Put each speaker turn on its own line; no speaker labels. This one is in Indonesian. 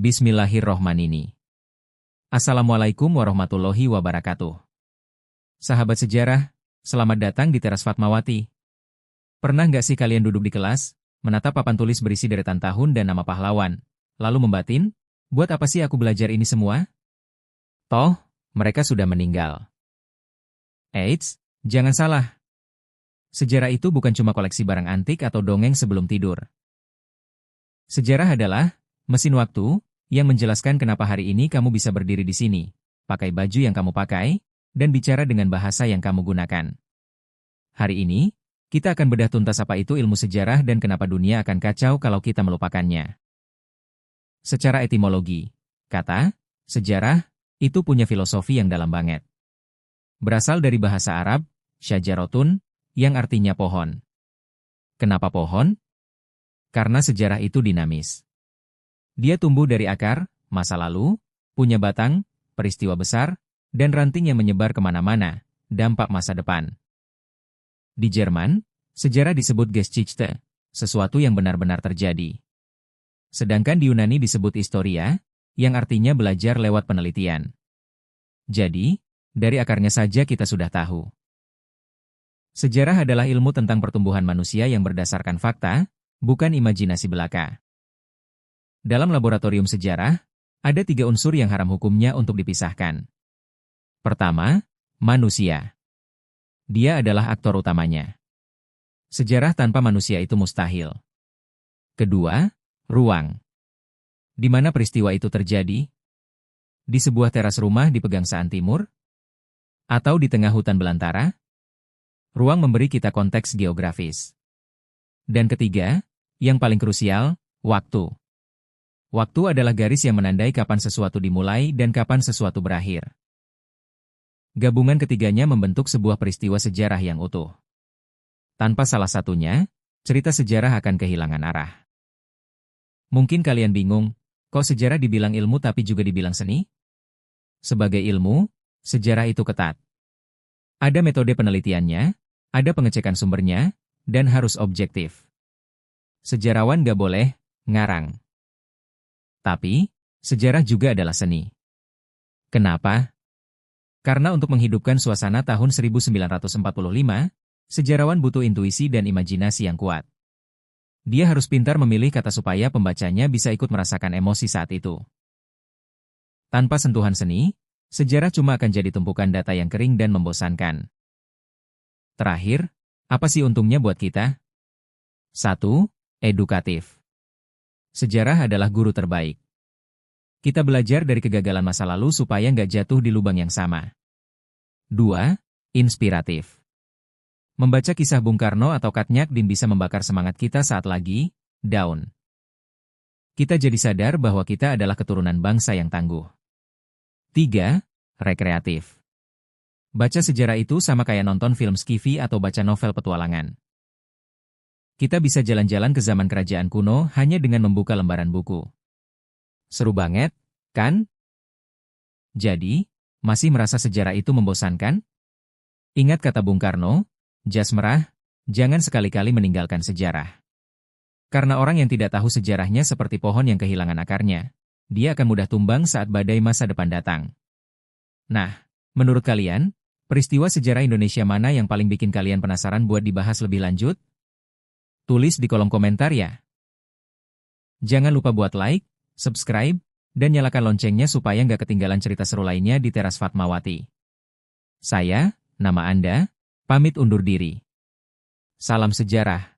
Bismillahirrohmanirrohim. Assalamualaikum warahmatullahi wabarakatuh. Sahabat sejarah, selamat datang di Teras Fatmawati. Pernah nggak sih kalian duduk di kelas, menatap papan tulis berisi deretan tahun dan nama pahlawan, lalu membatin, buat apa sih aku belajar ini semua? Toh, mereka sudah meninggal. Eits, jangan salah. Sejarah itu bukan cuma koleksi barang antik atau dongeng sebelum tidur. Sejarah adalah mesin waktu yang menjelaskan kenapa hari ini kamu bisa berdiri di sini, pakai baju yang kamu pakai, dan bicara dengan bahasa yang kamu gunakan. Hari ini, kita akan bedah tuntas apa itu ilmu sejarah dan kenapa dunia akan kacau kalau kita melupakannya. Secara etimologi, kata sejarah itu punya filosofi yang dalam banget. Berasal dari bahasa Arab, syajarotun, yang artinya pohon. Kenapa pohon? Karena sejarah itu dinamis. Dia tumbuh dari akar, masa lalu, punya batang, peristiwa besar, dan ranting yang menyebar kemana-mana, dampak masa depan. Di Jerman, sejarah disebut Geschichte, sesuatu yang benar-benar terjadi. Sedangkan di Yunani disebut Historia, yang artinya belajar lewat penelitian. Jadi, dari akarnya saja kita sudah tahu. Sejarah adalah ilmu tentang pertumbuhan manusia yang berdasarkan fakta, bukan imajinasi belaka. Dalam laboratorium sejarah, ada 3 unsur yang haram hukumnya untuk dipisahkan. Pertama, manusia. Dia adalah aktor utamanya. Sejarah tanpa manusia itu mustahil. Kedua, ruang. Di mana peristiwa itu terjadi? Di sebuah teras rumah di Pegangsaan Timur? Atau di tengah hutan belantara? Ruang memberi kita konteks geografis. Dan ketiga, yang paling krusial, waktu. Waktu adalah garis yang menandai kapan sesuatu dimulai dan kapan sesuatu berakhir. Gabungan ketiganya membentuk sebuah peristiwa sejarah yang utuh. Tanpa salah satunya, cerita sejarah akan kehilangan arah. Mungkin kalian bingung, kok sejarah dibilang ilmu tapi juga dibilang seni? Sebagai ilmu, sejarah itu ketat. Ada metode penelitiannya, ada pengecekan sumbernya, dan harus objektif. Sejarawan gak boleh ngarang. Tapi, sejarah juga adalah seni. Kenapa? Karena untuk menghidupkan suasana tahun 1945, sejarawan butuh intuisi dan imajinasi yang kuat. Dia harus pintar memilih kata supaya pembacanya bisa ikut merasakan emosi saat itu. Tanpa sentuhan seni, sejarah cuma akan jadi tumpukan data yang kering dan membosankan. Terakhir, apa sih untungnya buat kita? 1. Edukatif. Sejarah adalah guru terbaik. Kita belajar dari kegagalan masa lalu supaya nggak jatuh di lubang yang sama. 2. Inspiratif. Membaca kisah Bung Karno atau Kat Nyak Dien bisa membakar semangat kita saat lagi down. Kita jadi sadar bahwa kita adalah keturunan bangsa yang tangguh. 3. Rekreatif. Baca sejarah itu sama kayak nonton film skifi atau baca novel petualangan. Kita bisa jalan-jalan ke zaman kerajaan kuno hanya dengan membuka lembaran buku. Seru banget, kan? Jadi, masih merasa sejarah itu membosankan? Ingat kata Bung Karno, jas merah, jangan sekali-kali meninggalkan sejarah. Karena orang yang tidak tahu sejarahnya seperti pohon yang kehilangan akarnya, dia akan mudah tumbang saat badai masa depan datang. Nah, menurut kalian, peristiwa sejarah Indonesia mana yang paling bikin kalian penasaran buat dibahas lebih lanjut? Tulis di kolom komentar ya. Jangan lupa buat like, subscribe, dan nyalakan loncengnya supaya nggak ketinggalan cerita seru lainnya di Teras Fatmawati. Saya, nama Anda, pamit undur diri. Salam sejarah.